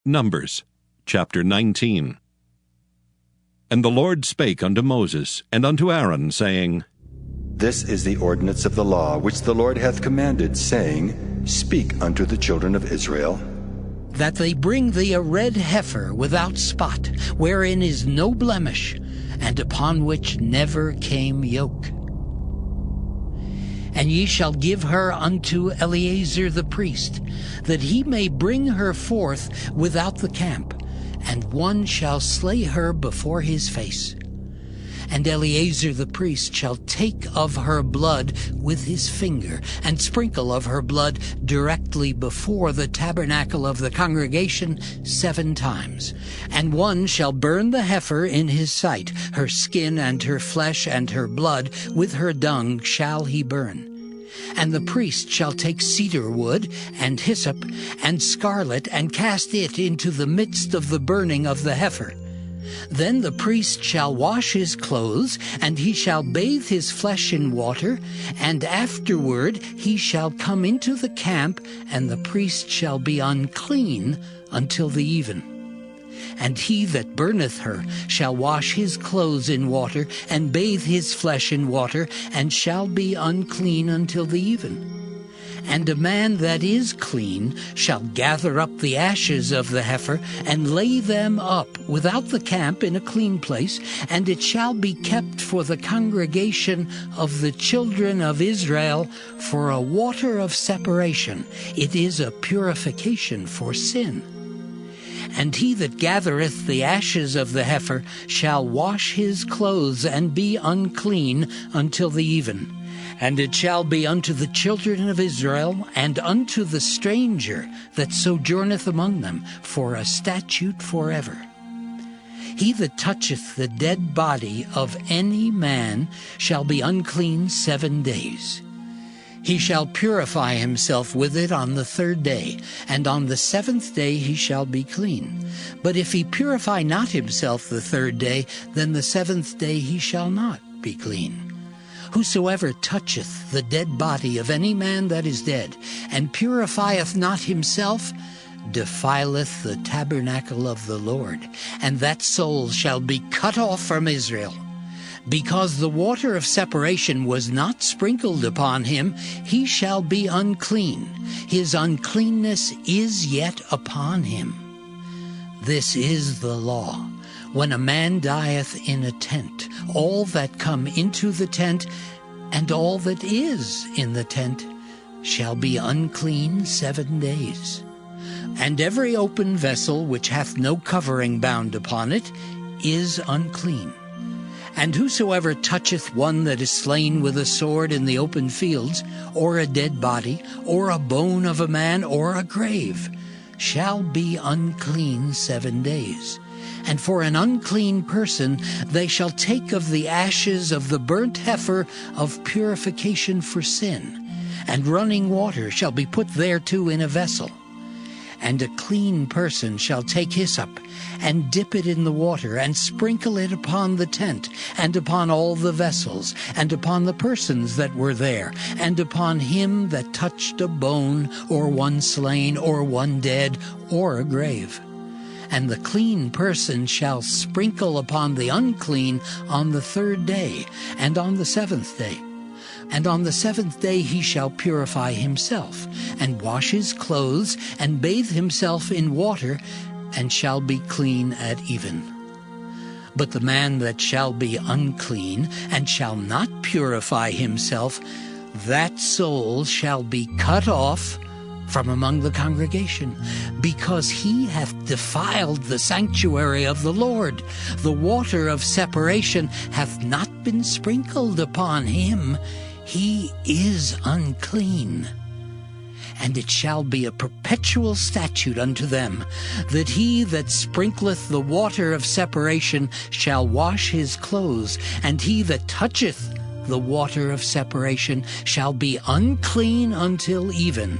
Numbers chapter 19. And the Lord spake unto Moses and unto Aaron, saying, This is the ordinance of the law which the Lord hath commanded, saying, Speak unto the children of Israel, that they bring thee a red heifer without spot, wherein is no blemish, and upon which never came yoke. And ye shall give her unto Eleazar the priest, that he may bring her forth without the camp, and one shall slay her before his face. And Eleazar the priest shall take of her blood with his finger, and sprinkle of her blood directly before the tabernacle of the congregation 7 times. And one shall burn the heifer in his sight, her skin and her flesh and her blood with her dung shall he burn. And the priest shall take cedar wood, and hyssop, and scarlet, and cast it into the midst of the burning of the heifer. Then the priest shall wash his clothes, and he shall bathe his flesh in water, and afterward he shall come into the camp, and the priest shall be unclean until the even. And he that burneth her shall wash his clothes in water, and bathe his flesh in water, and shall be unclean until the even. And a man that is clean shall gather up the ashes of the heifer, and lay them up without the camp in a clean place, and it shall be kept for the congregation of the children of Israel for a water of separation. It is a purification for sin. And he that gathereth the ashes of the heifer shall wash his clothes, and be unclean until the even. And it shall be unto the children of Israel, and unto the stranger that sojourneth among them, for a statute forever. He that toucheth the dead body of any man shall be unclean 7 days. He shall purify himself with it on the 3rd day, and on the 7th day he shall be clean. But if he purify not himself the 3rd day, then the 7th day he shall not be clean. Whosoever toucheth the dead body of any man that is dead, and purifieth not himself, defileth the tabernacle of the Lord, and that soul shall be cut off from Israel. Because the water of separation was not sprinkled upon him, he shall be unclean. His uncleanness is yet upon him. This is the law. When a man dieth in a tent, all that come into the tent, and all that is in the tent, shall be unclean 7 days. And every open vessel which hath no covering bound upon it is unclean. And whosoever toucheth one that is slain with a sword in the open fields, or a dead body, or a bone of a man, or a grave, shall be unclean 7 days. And for an unclean person they shall take of the ashes of the burnt heifer of purification for sin, and running water shall be put thereto in a vessel. And a clean person shall take hyssop, and dip it in the water, and sprinkle it upon the tent, and upon all the vessels, and upon the persons that were there, and upon him that touched a bone, or one slain, or one dead, or a grave. And the clean person shall sprinkle upon the unclean on the 3rd day, and on the 7th day. And on the 7th day he shall purify himself, and wash his clothes, and bathe himself in water, and shall be clean at even. But the man that shall be unclean, and shall not purify himself, that soul shall be cut off from among the congregation, because he hath defiled the sanctuary of the Lord. The water of separation hath not been sprinkled upon him. He is unclean. And it shall be a perpetual statute unto them, that he that sprinkleth the water of separation shall wash his clothes, and he that toucheth the water of separation shall be unclean until even.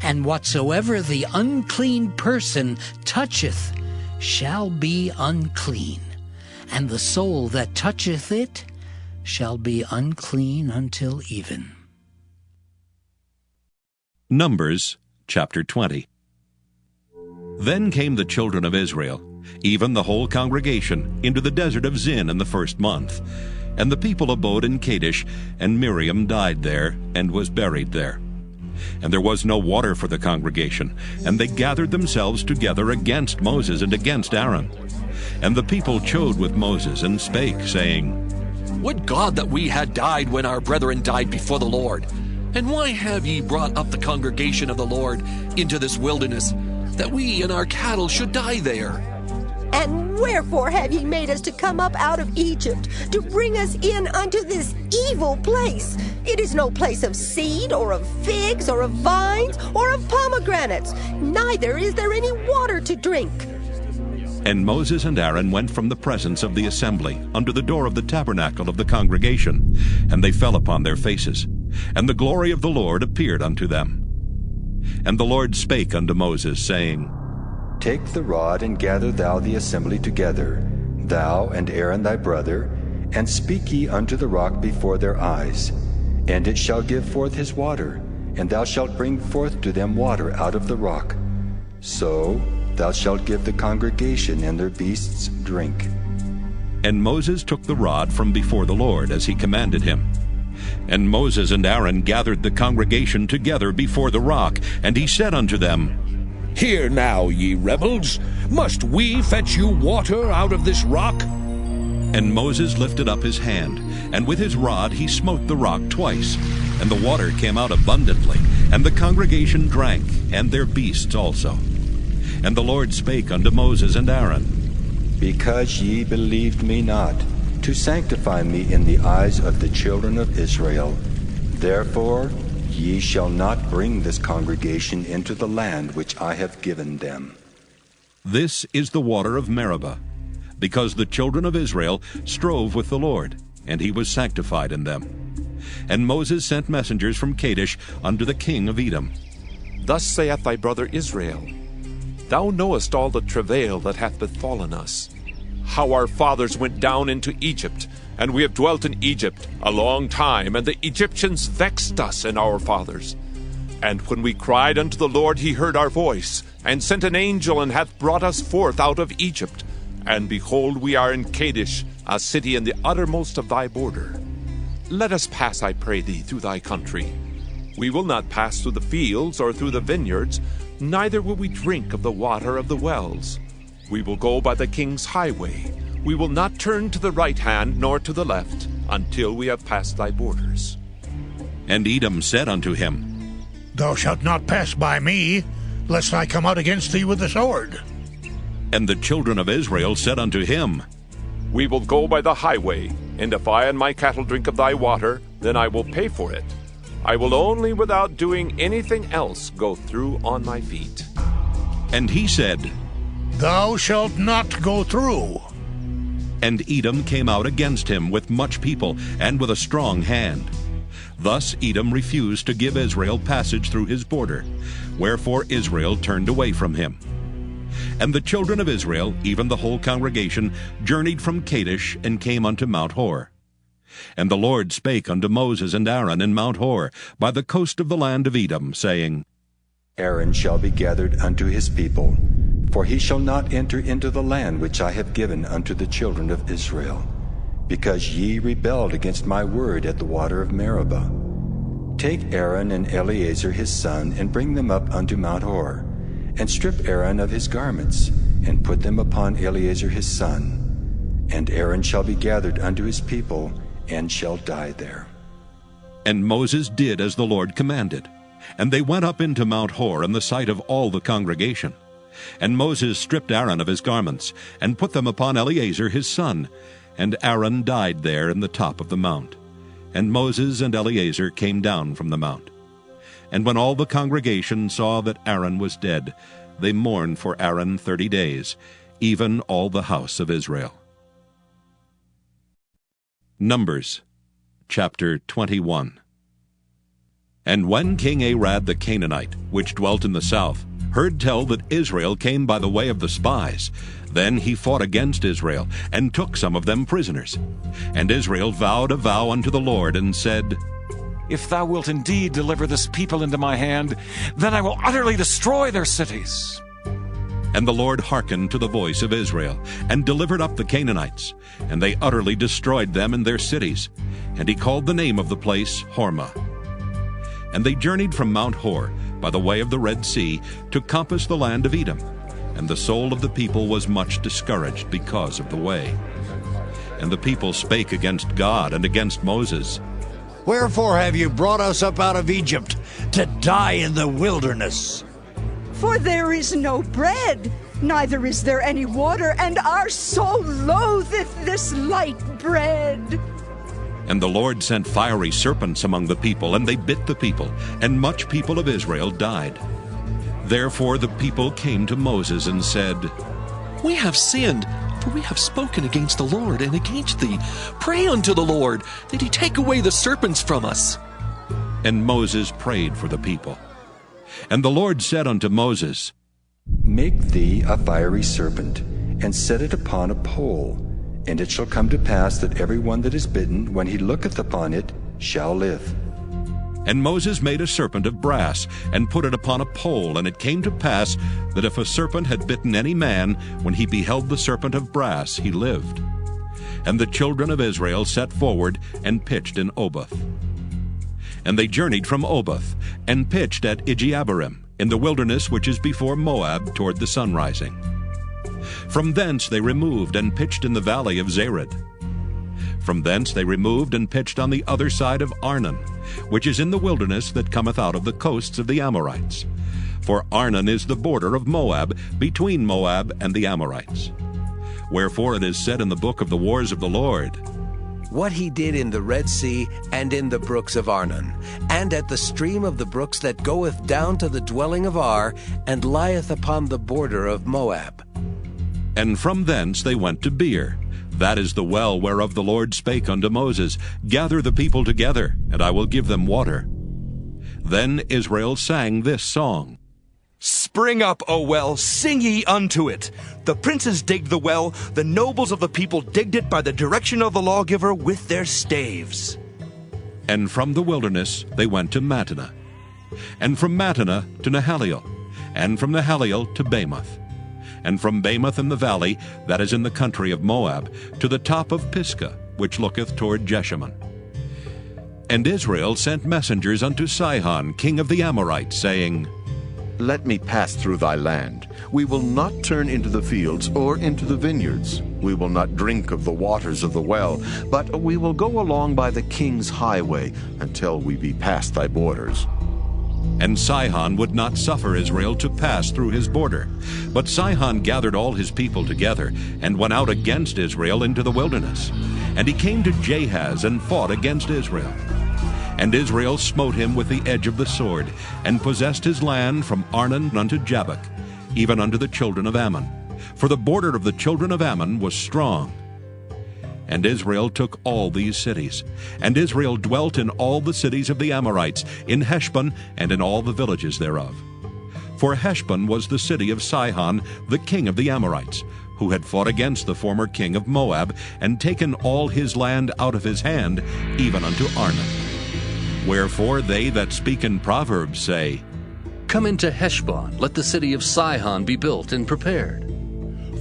And whatsoever the unclean person toucheth shall be unclean, and the soul that toucheth it shall be unclean until even. Numbers chapter 20. Then came the children of Israel, even the whole congregation, into the desert of Zin in the first month. And the people abode in Kadesh, and Miriam died there, and was buried there. And there was no water for the congregation, and they gathered themselves together against Moses and against Aaron. And the people chode with Moses, and spake, saying, Would God that we had died when our brethren died before the Lord! And why have ye brought up the congregation of the Lord into this wilderness, that we and our cattle should die there? And wherefore have ye made us to come up out of Egypt, to bring us in unto this evil place? It is no place of seed, or of figs, or of vines, or of pomegranates, neither is there any water to drink. And Moses and Aaron went from the presence of the assembly unto the door of the tabernacle of the congregation, and they fell upon their faces. And the glory of the Lord appeared unto them. And the Lord spake unto Moses, saying, Take the rod, and gather thou the assembly together, thou and Aaron thy brother, and speak ye unto the rock before their eyes. And it shall give forth his water, and thou shalt bring forth to them water out of the rock. So thou shalt give the congregation and their beasts drink. And Moses took the rod from before the Lord, as he commanded him. And Moses and Aaron gathered the congregation together before the rock, and he said unto them, Hear now, ye rebels, must we fetch you water out of this rock? And Moses lifted up his hand, and with his rod he smote the rock twice, and the water came out abundantly, and the congregation drank, and their beasts also. And the Lord spake unto Moses and Aaron, Because ye believed me not, to sanctify me in the eyes of the children of Israel, therefore ye shall not bring this congregation into the land which I have given them. This is the water of Meribah, because the children of Israel strove with the Lord, and he was sanctified in them. And Moses sent messengers from Kadesh unto the king of Edom. Thus saith thy brother Israel, Thou knowest all the travail that hath befallen us, how our fathers went down into Egypt, and we have dwelt in Egypt a long time, and the Egyptians vexed us and our fathers. And when we cried unto the Lord, he heard our voice, and sent an angel, and hath brought us forth out of Egypt. And behold, we are in Kadesh, a city in the uttermost of thy border. Let us pass, I pray thee, through thy country. We will not pass through the fields or through the vineyards, neither will we drink of the water of the wells. We will go by the king's highway. We will not turn to the right hand nor to the left, until we have passed thy borders. And Edom said unto him, Thou shalt not pass by me, lest I come out against thee with the sword. And the children of Israel said unto him, We will go by the highway, and if I and my cattle drink of thy water, then I will pay for it. I will only, without doing anything else, go through on my feet. And he said, Thou shalt not go through. And Edom came out against him with much people, and with a strong hand. Thus Edom refused to give Israel passage through his border, wherefore Israel turned away from him. And the children of Israel, even the whole congregation, journeyed from Kadesh, and came unto Mount Hor. And the Lord spake unto Moses and Aaron in Mount Hor, by the coast of the land of Edom, saying, Aaron shall be gathered unto his people, for he shall not enter into the land which I have given unto the children of Israel, because ye rebelled against my word at the water of Meribah. Take Aaron and Eleazar his son, and bring them up unto Mount Hor, and strip Aaron of his garments, and put them upon Eleazar his son. And Aaron shall be gathered unto his people, and shall die there. And Moses did as the Lord commanded. And they went up into Mount Hor in the sight of all the congregation. And Moses stripped Aaron of his garments, and put them upon Eleazar his son. And Aaron died there in the top of the mount. And Moses and Eleazar came down from the mount. And when all the congregation saw that Aaron was dead, they mourned for Aaron 30 days, even all the house of Israel. Numbers chapter 21. And when King Arad the Canaanite, which dwelt in the south, heard tell that Israel came by the way of the spies, then he fought against Israel, and took some of them prisoners. And Israel vowed a vow unto the Lord, and said, If thou wilt indeed deliver this people into my hand, then I will utterly destroy their cities. And the Lord hearkened to the voice of Israel, and delivered up the Canaanites, and they utterly destroyed them and their cities. And he called the name of the place Hormah. And they journeyed from Mount Hor by the way of the Red Sea to compass the land of Edom. And the soul of the people was much discouraged because of the way. And the people spake against God and against Moses. Wherefore have you brought us up out of Egypt to die in the wilderness? For there is no bread, neither is there any water, and our soul loatheth this light bread. And the Lord sent fiery serpents among the people, and they bit the people, and much people of Israel died. Therefore the people came to Moses and said, We have sinned, for we have spoken against the Lord and against thee. Pray unto the Lord, that he take away the serpents from us. And Moses prayed for the people. And the Lord said unto Moses, Make thee a fiery serpent, and set it upon a pole, and it shall come to pass that every one that is bitten, when he looketh upon it, shall live. And Moses made a serpent of brass, and put it upon a pole. And it came to pass that if a serpent had bitten any man, when he beheld the serpent of brass, he lived. And the children of Israel set forward, and pitched in Oboth. And they journeyed from Oboth, and pitched at Ijeabarim, in the wilderness which is before Moab, toward the sunrising. From thence they removed, and pitched in the valley of Zered. From thence they removed, and pitched on the other side of Arnon, which is in the wilderness that cometh out of the coasts of the Amorites. For Arnon is the border of Moab, between Moab and the Amorites. Wherefore it is said in the book of the wars of the Lord, What he did in the Red Sea, and in the brooks of Arnon, and at the stream of the brooks that goeth down to the dwelling of Ar, and lieth upon the border of Moab. And from thence they went to Beer. That is the well whereof the Lord spake unto Moses, Gather the people together, and I will give them water. Then Israel sang this song, Spring up, O well, sing ye unto it. The princes digged the well, the nobles of the people digged it by the direction of the lawgiver with their staves. And from the wilderness they went to Mattanah, and from Mattanah to Nahaliel, and from Nahaliel to Bamoth, and from Bamoth in the valley, that is in the country of Moab, to the top of Pisgah, which looketh toward Jeshimon. And Israel sent messengers unto Sihon, king of the Amorites, saying, Let me pass through thy land. We will not turn into the fields or into the vineyards. We will not drink of the waters of the well, but we will go along by the king's highway until we be past thy borders. And Sihon would not suffer Israel to pass through his border. But Sihon gathered all his people together, and went out against Israel into the wilderness. And he came to Jahaz, and fought against Israel. And Israel smote him with the edge of the sword, and possessed his land from Arnon unto Jabbok, even unto the children of Ammon. For the border of the children of Ammon was strong. And Israel took all these cities. And Israel dwelt in all the cities of the Amorites, in Heshbon, and in all the villages thereof. For Heshbon was the city of Sihon, the king of the Amorites, who had fought against the former king of Moab, and taken all his land out of his hand, even unto Arnon. Wherefore they that speak in Proverbs say, Come into Heshbon, let the city of Sihon be built and prepared.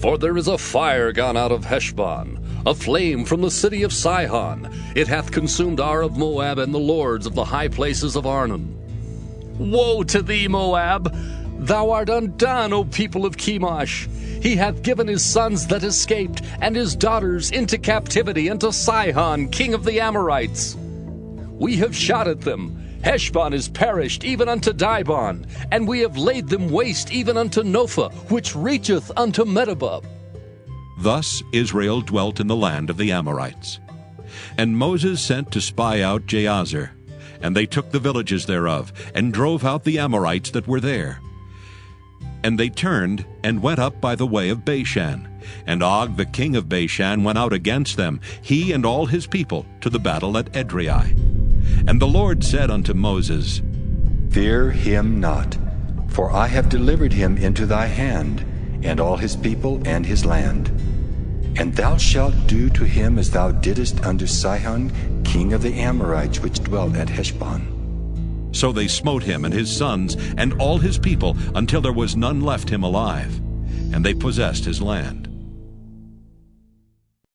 For there is a fire gone out of Heshbon, a flame from the city of Sihon. It hath consumed Ar of Moab and the lords of the high places of Arnon. Woe to thee, Moab! Thou art undone, O people of Chemosh! He hath given his sons that escaped, and his daughters into captivity unto Sihon, king of the Amorites. We have shot at them. Heshbon is perished, even unto Dibon, and we have laid them waste, even unto Nophah, which reacheth unto Meribah. Thus Israel dwelt in the land of the Amorites. And Moses sent to spy out Jazer, and they took the villages thereof, and drove out the Amorites that were there. And they turned, and went up by the way of Bashan. And Og the king of Bashan went out against them, he and all his people, to the battle at Edrei. And the Lord said unto Moses, Fear him not, for I have delivered him into thy hand, and all his people and his land. And thou shalt do to him as thou didst unto Sihon, king of the Amorites, which dwelt at Heshbon. So they smote him and his sons and all his people, until there was none left him alive. and they possessed his land.